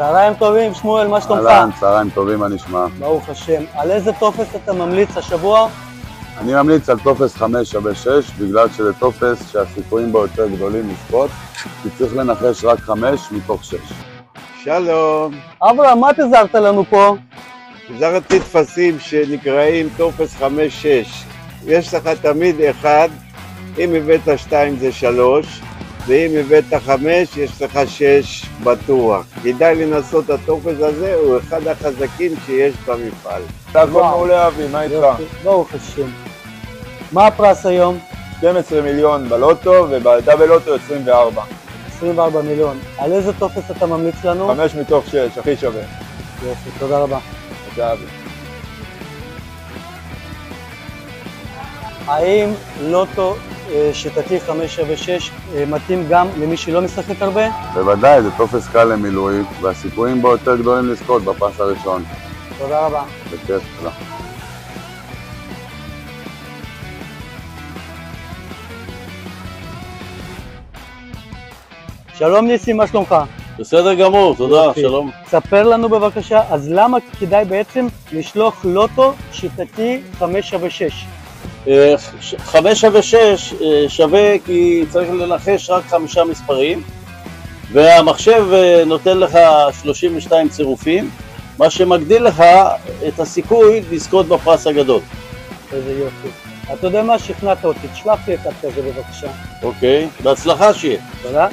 צהריים טובים, שמואל, מה שלומך? אהלן, צהריים טובים, מה נשמע? ברוך השם. על איזה טופס אתה ממליץ השבוע? אני ממליץ על טופס 5 שווה 6, בגלל שזה טופס שהסיכויים בו יותר גדולים לזכות, כי צריך לנחש רק 5 מתוך 6. שלום, אברהם, מה תזרת לנו פה? זרתי תפסים שנקראים טופס 5-6. יש לך תמיד 1, אם הבאת 2 זה 3, ואם הבאת 5 יש לך 6 בטוח. כדאי לנסות את הטופס הזה, הוא אחד החזקים שיש במפעל. אתה הכל מעולה אבי, מה איתך? ברוך השם. מה הפרס היום? 12 מיליון בלוטו ובדאבל לוטו 24. 24 מיליון. על איזה טופס אתה ממליץ לנו? 5 מתוך 6, הכי שווה. יופי, תודה רבה. תודה אבי. האם לוטו שיטתי 5 שווה 6 מתאים גם למי שלא משחק הרבה? בוודאי, זה טופס קל למילוי, והסיכויים בו יותר גדולים לזכות בפרס הראשון. תודה רבה. בכיף, תודה. שלום ניסים, מה שלומך? בסדר גמור, תודה, שלום. ספר לנו בבקשה, אז למה כדאי בעצם לשלוח לוטו שיטתי 5 שווה 6? 5 שווה 6 שווה כי צריך לנחש רק 5 מספרים, והמחשב נותן לך 32 צירופים, מה שמגדיל לך את הסיכוי לזכות בפרס הגדול. איזה יופי. אתה יודע מה? שכנעת אותי, תשלח לי אחד כזה בבקשה. אוקיי, בהצלחה שיהיה. תודה.